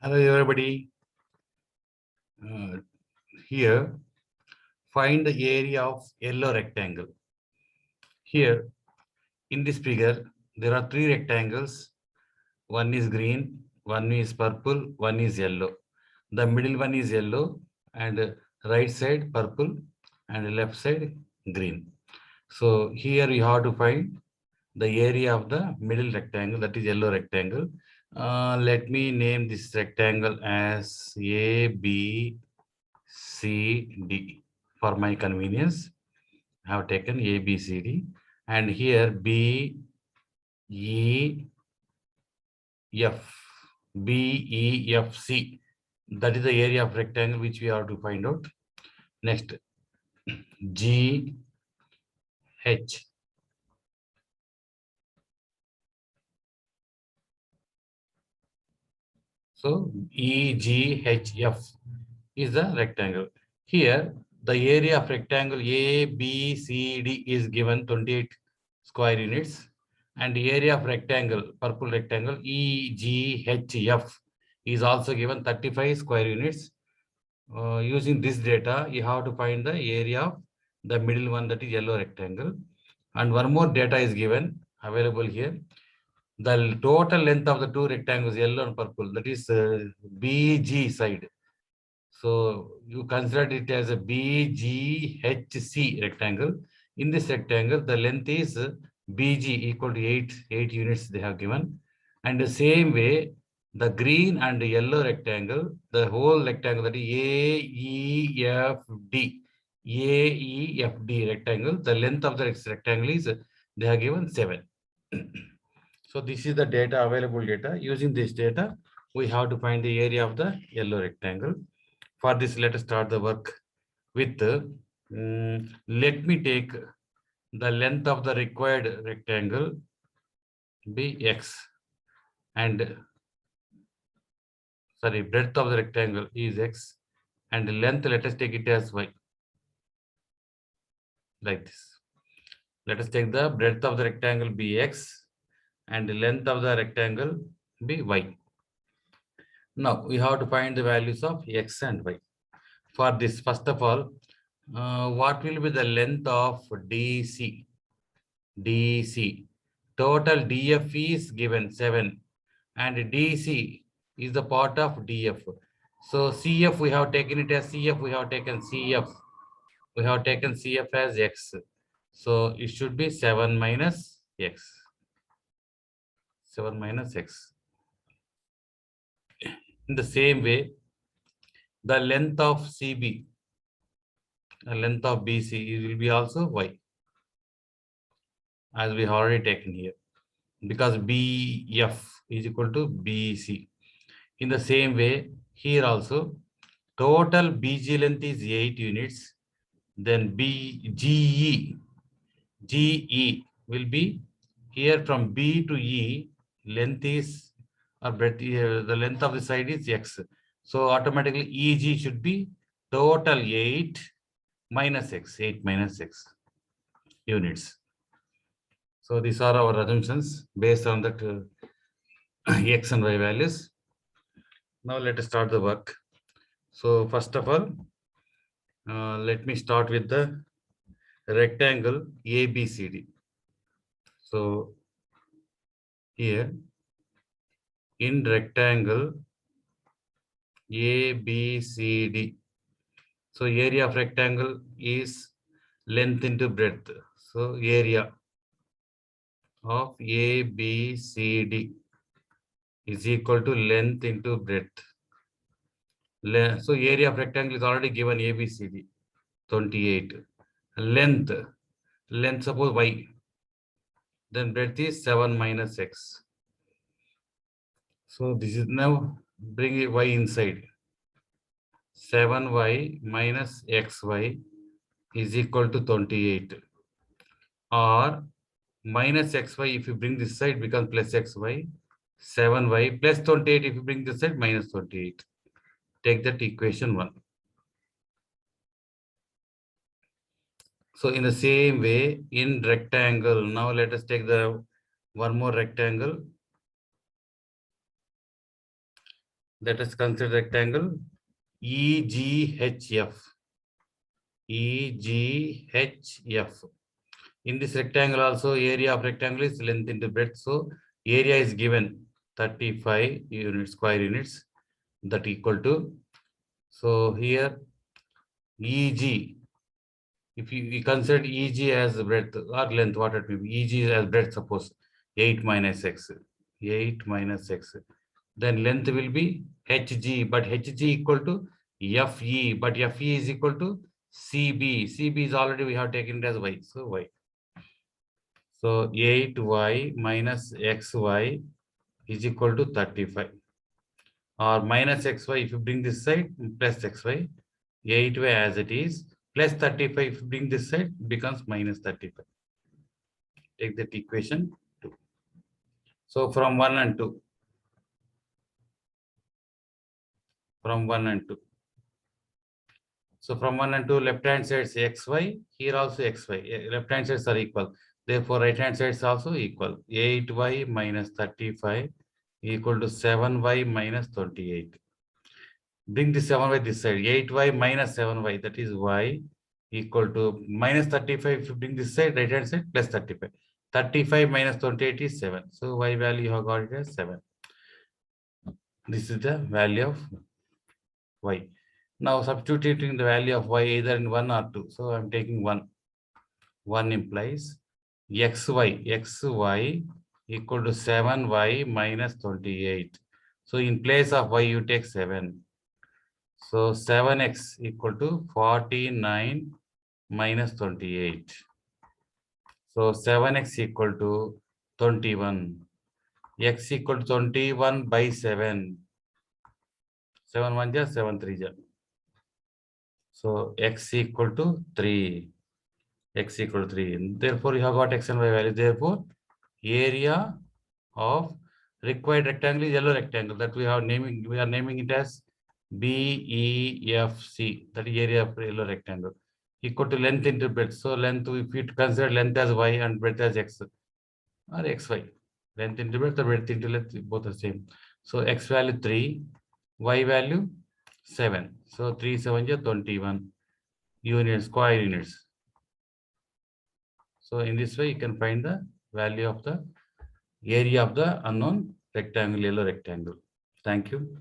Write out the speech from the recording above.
Hello everybody. Here, find the area of yellow rectangle. Here, in this figure, there are three rectangles. One is green, one is purple, one is yellow. The middle one is yellow and right side purple and left side green. So here you have to find the area of the middle rectangle, that is yellow rectangle. Let me name this rectangle as A, B, C, D. For my convenience, I have taken A, B, C, D. And here B, E, F. B, E, F, C. That is the area of rectangle which we have to find out. Next, G, H. So E, G, H, F is the rectangle. Here, the area of rectangle A, B, C, D is given 28 square units. And the area of rectangle, purple rectangle, E, G, H, F is also given 35 square units. Using this data, you have to find the area of the middle one, that is yellow rectangle. And one more data is given, available here. The total length of the two rectangles, yellow and purple, that is BG side. So you consider it as a BGHC rectangle. In this rectangle, the length is BG equal to 8 units they have given. And the same way, the green and the yellow rectangle, the whole rectangle, that is AEFD, AEFD rectangle, the length of the rectangle is, they have given 7. So this is the data, available data. Using this data, we have to find the area of the yellow rectangle. For this, let us start the work with, let me take the length of the required rectangle be X and, sorry, breadth of the rectangle is X and length, let us take it as Y, like this. Let us take the breadth of the rectangle be X and the length of the rectangle be Y. Now we have to find the values of X and Y. For this, first of all, what will be the length of DC? DC. Total DF is given 7 and DC is the part of DF. So CF, we have taken it as CF, we have taken CF. We have taken CF as X. So it should be 7 minus X. 7 minus X. In the same way, the length of CB, the length of BC will be also Y, as we have already taken here, because BF is equal to BC. In the same way, here also, total BG length is 8 units. Then GE will be, here from B to E, length is, or breadth, the length of the side is X. So automatically EG should be total 8 minus X, 8 minus X units. So these are our assumptions based on that X and Y values. Now let us start the work. So first of all, let me start with the rectangle ABCD. So here in rectangle ABCD, so area of rectangle is length into breadth. So area of ABCD is equal to length into breadth. So area of rectangle is already given ABCD, 28. Length suppose Y, then breadth is 7 minus X. So this is, now bring Y inside. 7Y minus XY is equal to 28. Or minus XY, if you bring this side, becomes plus XY. 7Y plus 28, if you bring this side, minus 28. Take that equation 1. So in the same way, in rectangle, now let us take the one more rectangle. Let us consider rectangle EGHF. EGHF. In this rectangle also, area of rectangle is length into breadth. So area is given 35 units, square units, that equal to, so here EG, if you consider EG as breadth or length, what it will be? EG as breadth, suppose 8 minus x, 8 minus x. Then length will be HG, but HG equal to FE, but FE is equal to CB. CB is already, we have taken it as Y, so Y. So 8y minus xy is equal to 35. Or minus xy, if you bring this side, plus xy, 8y as it is, plus 35, if you bring this side, becomes minus 35. Take that equation 2. So from 1 and 2. From 1 and 2. So from 1 and 2, left hand side is xy, here also xy. Left hand sides are equal. Therefore, right hand side is also equal. 8y minus 35 equal to 7y minus 28. Bring the 7y this side. 8y minus 7y, that is y, equal to minus 35. If you bring this side, right hand side, plus 35. 35 minus 28 is 7. So y value you have got it as 7. This is the value of y. Now substituting the value of y either in 1 or 2. So I'm taking 1. 1 implies xy equal to 7y minus 28. So in place of y, you take 7. So 7x equal to 49 minus 28. So 7x equal to 21. X equal to 21 by 7. 7 1 ja, 7 3 ja. So x equal to 3. X equal to 3. Therefore, you have got x and y value. Therefore, area of required rectangle is yellow rectangle that we are naming it as BEFC, that is area of yellow rectangle, equal to length into breadth. So length, if you consider length as y and breadth as x or xy, length into breadth or breadth into length, both the same. So x value 3, y value 7. So 3 7 is 21 units, square units. So in this way, you can find the value of the area of the unknown rectangle, yellow rectangle. Thank you.